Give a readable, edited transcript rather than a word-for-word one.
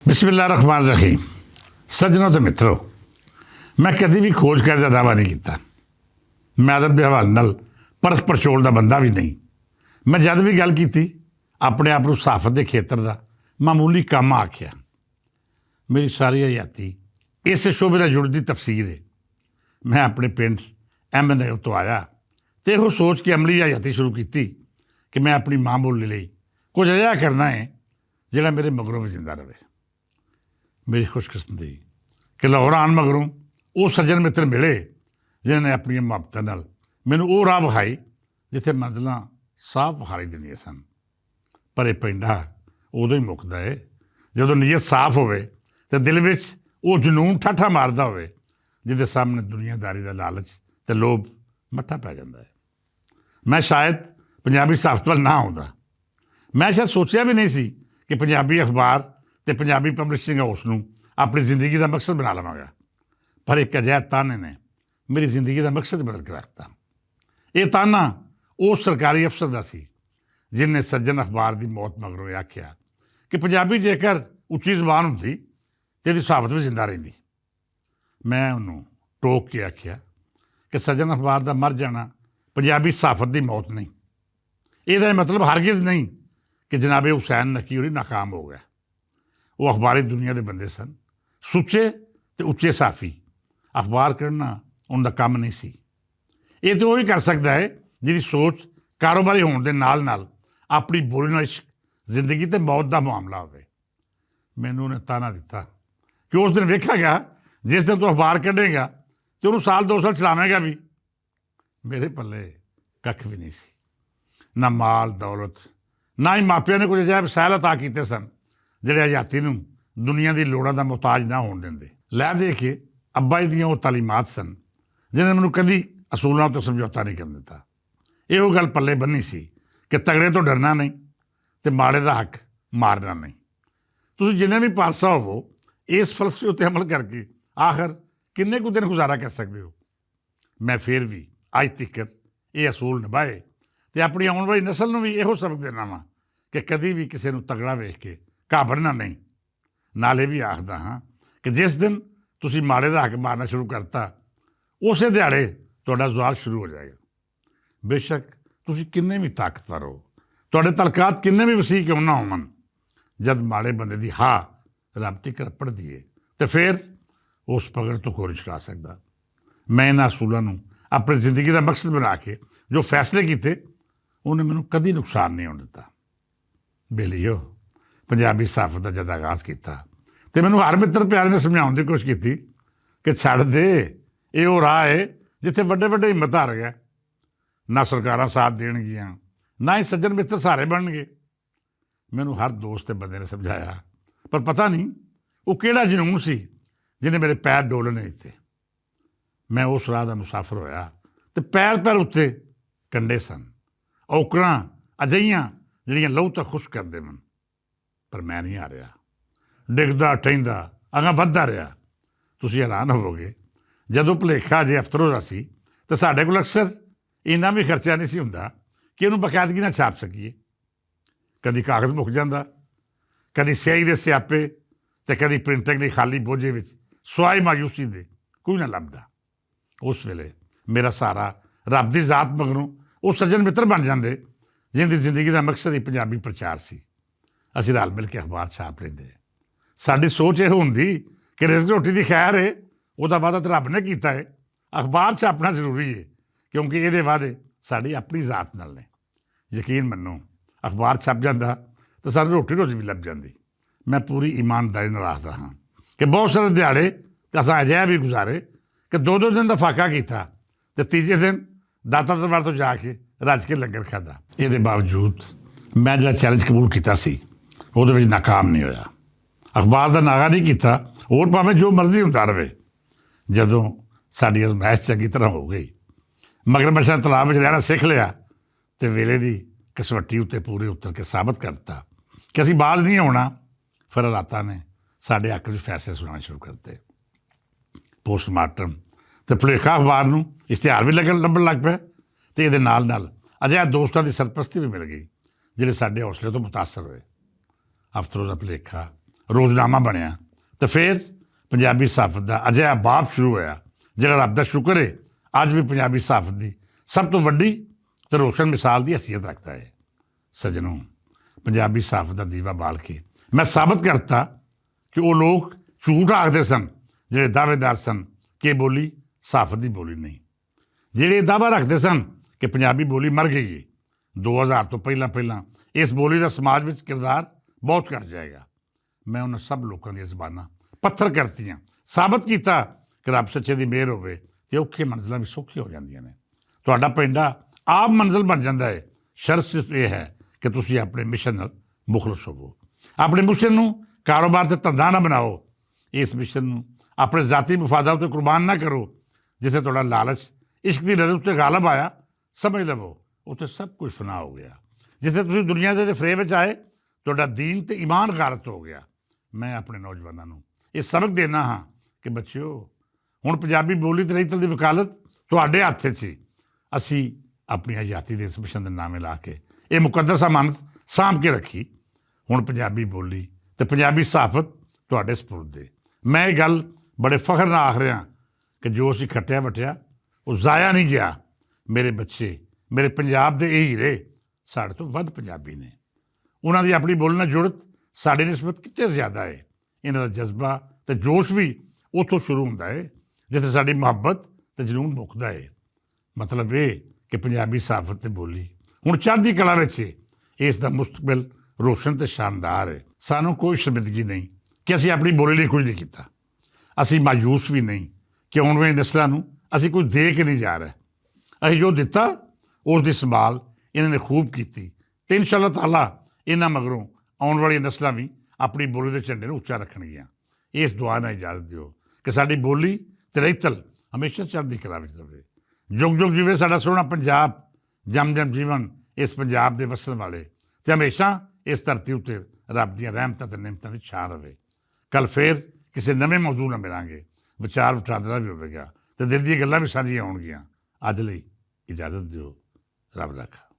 बिस्मिल्लाहिर्रहमानिर्रहीम। सज्जनों तो मित्रों, मैं कभी भी खोज करने का दावा नहीं किया। मैं अदब के हवाले नाल परख परचोल का बंदा भी नहीं। मैं जब भी गल की अपने आप को सहाफत के खेत्र का मामूली काम आख्या। मेरी सारी हयाती इस शोबे नाल जुड़ती तफसीर है। मैं अपने पिंड अहमद नगर तो आया तो यह सोच के अमली हयाती शुरू की कि मैं अपनी माँ बोली लिए कुछ अजिहा करना है जिहड़ा मेरे मगरों भी जिंदा रहे। मेरी खुशकिस्मती कि लाहौर आन मगरों वो सज्जन मित्र मिले जिन्होंने अपनी मुहब्बत नाल मैनू वो राह विखाई जिथे मंजिल साफ विखाई दिंदियां सन। पर यह पेंडा उदों ही मुकदा है जदों नीयत साफ होवे ते दिल विच वो जनून ठाठा मारदा होवे जिहदे सामने दुनियादारी का लालच ते लोभ मट्ठा पै जांदा है। मैं शायद पंजाबी सहाफत वाल ना आउंदा। मैं शायद सोचिया भी नहीं सी कि पंजाबी अखबार ते पंजाबी पब्लिशिंग हाउस नूं अपनी जिंदगी का मकसद बना लवांगा। पर एक अजिहा ताने ने मेरी जिंदगी का मकसद बदल के रखता। ये ताना उस सरकारी अफसर का सी जिन्हें सज्जन अखबार की मौत मगरों आख्या कि पंजाबी जेकर उच्ची जबान होंदी तो इसकी सहाफत भी जिंदा रहिंदी। मैं उन्होंने टोक के आख्या कि सज्जन अखबार का मर जाना पंजाबी सहाफत की मौत नहीं। यह मतलब हरगिज़ नहीं कि जनाबे हुसैन नकी होरी नाकाम हो गया। वो अखबारी दुनिया के बंदे सन, सुच्चे तो उच्चे साफी। अखबार करना उनका काम नहीं सी। ये तो वही कर सकता है जिसकी सोच कारोबारी होने के नाल नाल अपनी बुरी नाल इश्क जिंदगी तो मौत का मामला हो। मैनू उन्हें ताना दिता कि उस दिन वेखेगा जिस दिन तू अखबार कढ़ेगा तो उन्होंने साल 2 साल चलावेगा भी। मेरे पल्ले कख भी नहीं सी, ना माल दौलत, ना ही मापिया ने कुछ अजिहा वसाइल अता किए सन ਜਿਹੜੇ हयाती ਨੂੰ दुनिया की लोड़ों का मुहताज ना होने देंगे। लै दे के अब्बा जी दियां वो तालीमात सन जिन्हें मैनू कभी असूलों तो समझौता नहीं कर दिता। यो गल पल्ले बन्नी सी कि तगड़े तो डरना नहीं तो माड़े का हक मारना नहीं। तुसीं जिन्हें भी पारसा होवो इस फलसफे उत्ते अमल करके आखिर किन्ने कुछ दिन गुजारा कर सकते हो। मैं फिर भी अज तक ये असूल निभाए तो अपनी आने वाली नस्ल में भी यो सबक देना वा कि कभी भी किसी को तगड़ा वेख के घाबरना नहीं। नाले भी आखदा हाँ कि जिस दिन तुसी माड़े का हक मारना शुरू करता उस दिहाड़े तुहाडा ज़वाल शुरू हो जाएगा। बेशक तुसी किन्ने भी ताकतवर हो, तुहाडे तलकात किन्ने भी वसी क्यों ना होवन, जब माड़े बंदे की हा रब तक रपड़दी है तो फिर उस पगड़ तो कोई नहीं छुड़ा सकता। मैं इन्हां असूलों नूं अपनी जिंदगी का मकसद बना के जो फैसले किए उन्हें मैनूं कदी नुकसान नहीं होने दिता। बेलियो पंजाबी सहाफत का जद आगाज़ किया तो मैनूं हर मित्र प्यारे ने समझाने की कोशिश की कि छड़ दे ये वो राह है जिथे वड्डे वड्डे हिम्मत हार गया। ना सरकारां साथ देणगियां ना ही सज्जन मित्र सहारे बनणगे। मैनूं हर दोस्त बंदे ने समझाया पर पता नहीं वो किहड़ा जनून सी जिन्हें मेरे पैर डोलने नहीं दिते। मैं उस राह का मुसाफर होया तो पैर पैर उत्ते कंडे सन, औकड़ां अजिहियां जिहड़ियां लहू तो खुश कर देवन। पर मैं नहीं हारिया, डिगदा ठहिंदा अगां वधदा रहा। तुसीं हैरान होवोगे जदों भुलेखा जे अफतरों दा सी तो साडे कोल अक्सर इन्ना भी खर्चा नहीं सी हुंदा कि उहनूं बकायदगी नाल छाप सकीए। कदी कागज़ मुक जांदा, कदी स्याही दे स्यापे ते कदी प्रिंटिंग लई खाली बोझे विच सुआई मायूसी दे कोई ना लभदा। उस वेले मेरा सहारा रब दी जात मगरों वो सज्जन मित्र बन जांदे जिन्हां दी जिंदगी का मकसद ही पंजाबी प्रचार सी। असीं रल मिल के अखबार छाप लेंदे। साडी सोच यह हुंदी कि रिज़्क रोटी की खैर है उहदा वादा तो रब ने कीता है, अखबार छापना जरूरी है क्योंकि ये वादे साड़ी अपनी जात नाल ने। यकीन मन्नो अखबार छप जाता तो सानूं रोटी रोजी भी लभ जाती। मैं पूरी ईमानदारी नाल आखदा हाँ कि बहुत सारे दिहाड़े तो असां अजिहा भी गुजारे कि 2-2 दिन का फाका किया तो तीजे दिन दाता दरबार तो जाके रज के लंगर खादा। ये बावजूद मैं जो चैलेंज कबूल किया सी ਉਹਦੇ ਵਿੱਚ नाकाम नहीं होया। अखबार का नागा नहीं किया होर भावें जो मर्जी ਹੁੰਦਾ रहे। जदों साडी अजमाइश चंगी तरह हो गई मगर मछा तलाब में रहना सीख लिया तो वेले की कसवट्टी उत्ते पूरे उतर के साबित करता कि असीं बाज नहीं होना। फिर हालातां ने साडे हक में फैसले सुनाने शुरू करते। पोस्टमार्टम तो भुलेखा अखबार नूं इश्तिहार भी लभण लग पे तो ये नाल नाल अजिहा दोस्तां की सरपरस्ती भी मिल गई जिहड़े साडे हौसले तो मुतासर होए। अफसरों का भुलेखा ਰੋਜ਼ਨਾਮਾ ਬਣਿਆ ਤਾਂ ਫਿਰ ਪੰਜਾਬੀ ਸਾਫ਼ਤ ਦਾ ਅਜਿਹਾ ਬਾਪ ਸ਼ੁਰੂ ਹੋਇਆ ਜਿਹੜਾ ਰੱਬ ਦਾ ਸ਼ੁਕਰ ਹੈ ਅੱਜ ਵੀ ਪੰਜਾਬੀ ਸਾਫ਼ਤ ਦੀ ਸਭ ਤੋਂ ਵੱਡੀ ਤੇ ਰੋਸ਼ਨ ਮਿਸਾਲ ਦੀ ਹਸੀਅਤ ਰੱਖਦਾ ਹੈ। ਸੱਜਣੋ, ਪੰਜਾਬੀ ਸਾਫ਼ਤ ਦਾ ਦੀਵਾ ਬਾਲ ਕੇ ਮੈਂ ਸਾਬਤ ਕਰਤਾ ਕਿ ਉਹ ਲੋਕ ਝੂਠ ਆਖਦੇ ਸਨ ਜਿਹੜੇ ਦਾਅਵੇਦਾਰ ਸਨ ਕਿ ਇਹ ਬੋਲੀ ਸਾਫ਼ਤ ਦੀ ਬੋਲੀ ਨਹੀਂ, ਜਿਹੜੇ ਦਾਅਵਾ ਰੱਖਦੇ ਸਨ ਕਿ ਪੰਜਾਬੀ ਬੋਲੀ ਮਰ ਗਈ ਹੈ। 2000 ਤੋਂ ਪਹਿਲਾਂ ਇਸ ਬੋਲੀ ਦਾ ਸਮਾਜ ਵਿੱਚ ਕਿਰਦਾਰ ਬਹੁਤ ਘੱਟ ਜਾਏਗਾ। ਮੈਂ ਉਹਨਾਂ ਸਭ ਲੋਕਾਂ ਦੀਆਂ ਜ਼ਬਾਨਾਂ ਪੱਥਰ ਕਰਤੀਆਂ, ਸਾਬਤ ਕੀਤਾ ਕਿ ਰੱਬ ਸੱਚੇ ਦੀ ਮਿਹਰ ਹੋਵੇ ਤੇ ਔਖੇ ਮੰਜ਼ਲਾਂ ਵੀ ਸੌਖੀਆਂ ਹੋ ਜਾਂਦੀਆਂ ਨੇ। ਤੁਹਾਡਾ ਪਿੰਡਾ ਆਪ ਮੰਜ਼ਿਲ ਬਣ ਜਾਂਦਾ ਹੈ। ਸ਼ਰਤ ਸਿਰਫ ਇਹ ਹੈ ਕਿ ਤੁਸੀਂ ਆਪਣੇ ਮਿਸ਼ਨ ਨਾਲ ਮੁਖਲਸ ਹੋਵੋ। ਆਪਣੇ ਮਿਸ਼ਨ ਨੂੰ ਕਾਰੋਬਾਰ ਤੇ ਧੰਦਾ ਨਾ ਬਣਾਓ। ਇਸ ਮਿਸ਼ਨ ਨੂੰ ਆਪਣੇ ਜ਼ਾਤੀ ਮਫਾਦਾਂ ਉੱਤੇ ਕੁਰਬਾਨ ਨਾ ਕਰੋ। ਜਿੱਥੇ ਤੁਹਾਡਾ ਲਾਲਚ ਇਸ਼ਕ ਦੀ ਨਜ਼ਰ ਉੱਤੇ ਗਾਲਬ ਆਇਆ, ਸਮਝ ਲਵੋ ਉੱਥੇ ਸਭ ਕੁਝ ਫਨਾ ਹੋ ਗਿਆ। ਜਿੱਥੇ ਤੁਸੀਂ ਦੁਨੀਆ ਦੇ ਫਰੇਬ ਵਿੱਚ ਆਏ, ਤੁਹਾਡਾ ਦੀਨ ਤੇ ਈਮਾਨ ਗਾਰਤ ਹੋ ਗਿਆ। ਮੈਂ ਆਪਣੇ ਨੌਜਵਾਨਾਂ ਨੂੰ ਇਹ ਸਬਕ ਦੇਣਾ ਹਾਂ ਕਿ ਬੱਚਿਓ, ਹੁਣ ਪੰਜਾਬੀ ਬੋਲੀ ਤੇ ਰਹਿਤਲ ਦੀ ਵਕਾਲਤ ਤੁਹਾਡੇ ਹੱਥ 'ਚ ਸੀ। ਅਸੀਂ ਆਪਣੀ ਆਜ਼ਾਦੀ ਦੇ ਇਸ ਮਿਸ਼ਨ ਦੇ ਨਾਮੇ ਲਾ ਕੇ ਇਹ ਮੁਕੱਦਸ ਅਮਾਨਤ ਸਾਂਭ ਕੇ ਰੱਖੀ। ਹੁਣ ਪੰਜਾਬੀ ਬੋਲੀ ਤੇ ਪੰਜਾਬੀ ਸਾਫ਼ਤ ਤੁਹਾਡੇ ਸਪੁਰਦ ਦੇ। ਮੈਂ ਇਹ ਗੱਲ ਬੜੇ ਫਖਰ ਨਾਲ ਆਖ ਰਿਹਾ ਕਿ ਜੋ ਅਸੀਂ ਖੱਟਿਆ ਵਟਿਆ ਉਹ ਜ਼ਾਇਆ ਨਹੀਂ ਗਿਆ। ਮੇਰੇ ਬੱਚੇ, ਮੇਰੇ ਪੰਜਾਬ ਦੇ ਇਹ ਹੀਰੇ ਸਾਡੇ ਤੋਂ ਵੱਧ ਪੰਜਾਬੀ ਨੇ। ਉਹਨਾਂ ਦੀ ਆਪਣੀ ਬੋਲਣ ਨਾਲ ਜੁੜਤ ਸਾਡੀ ਨਿਸਬਤ ਕਿਤੇ ਜ਼ਿਆਦਾ ਹੈ। ਇਹਨਾਂ ਦਾ ਜਜ਼ਬਾ ਤੇ ਜੋਸ਼ ਵੀ ਉੱਥੋਂ ਸ਼ੁਰੂ ਹੁੰਦਾ ਹੈ ਜਿੱਥੇ ਸਾਡੀ ਮੁਹੱਬਤ ਤੇ ਜਨੂਨ ਮੁੱਕਦਾ ਹੈ। ਮਤਲਬ ਇਹ ਕਿ ਪੰਜਾਬੀ ਸਾਫ਼ਤ ਤੇ ਬੋਲੀ ਹੁਣ ਚੜ੍ਹਦੀ ਕਲਾ ਵਿੱਚ ਹੈ। ਇਸ ਦਾ ਮੁਸਤਕਬਲ ਰੋਸ਼ਨ ਤੇ ਸ਼ਾਨਦਾਰ ਹੈ। ਸਾਨੂੰ ਕੋਈ ਸ਼ਰਮਿੰਦਗੀ ਨਹੀਂ ਕਿ ਅਸੀਂ ਆਪਣੀ ਬੋਲੀ ਲਈ ਕੁਝ ਨਹੀਂ ਕੀਤਾ। ਅਸੀਂ ਮਾਯੂਸ ਵੀ ਨਹੀਂ ਕਿ ਆਉਣ ਵਾਲੀ ਨਸਲਾਂ ਨੂੰ ਅਸੀਂ ਕੁਝ ਦੇ ਕੇ ਨਹੀਂ ਜਾ ਰਹੇ। ਅਸੀਂ ਜੋ ਦਿੱਤਾ ਉਸ ਦੀ ਸੰਭਾਲ ਇਹਨਾਂ ਨੇ ਖੂਬ ਕੀਤੀ ਤੇ ਇਨਸ਼ਾ ਅੱਲਾਹ ਤਾਲਾ ਇਹਨਾਂ ਮਗਰੋਂ ਆਉਣ ਵਾਲੀਆਂ ਨਸਲਾਂ ਵੀ ਆਪਣੀ ਬੋਲੀ ਦੇ ਝੰਡੇ ਨੂੰ ਉੱਚਾ ਰੱਖਣਗੀਆਂ। ਇਸ ਦੁਆ ਨਾਲ ਇਜਾਜ਼ਤ ਦਿਓ ਕਿ ਸਾਡੀ ਬੋਲੀ ਤੇ ਰਹਿਤਲ ਹਮੇਸ਼ਾ ਚੜ੍ਹਦੀ ਕਲਾ ਵਿੱਚ ਰਹੇ। ਜੁਗ ਜੁਗ ਜੀਵੇ ਸਾਡਾ ਸੋਹਣਾ ਪੰਜਾਬ, ਜਮ ਜਮ ਜੀਵਨ ਇਸ ਪੰਜਾਬ ਦੇ ਵਸਣ ਵਾਲੇ, ਤੇ ਹਮੇਸ਼ਾ ਇਸ ਧਰਤੀ ਉੱਤੇ ਰੱਬ ਦੀਆਂ ਰਹਿਮਤਾਂ ਤੇ ਨਿਮਤਾਂ ਦੀ ਛਾਂ ਰਵੇ। ਕੱਲ੍ਹ ਫੇਰ ਕਿਸੇ ਨਵੇਂ ਮੌਜੂ ਨਾਲ ਮਿਲਾਂਗੇ, ਵਿਚਾਰ ਵਟਾਂਦਰਾ ਵੀ ਹੋਵੇਗਾ ਤੇ ਦਿਲ ਦੀਆਂ ਗੱਲਾਂ ਵੀ ਸਾਂਝੀਆਂ ਹੋਣਗੀਆਂ। ਅੱਜ ਲਈ ਇਜਾਜ਼ਤ ਦਿਓ। ਰੱਬ ਰੱਖਾ।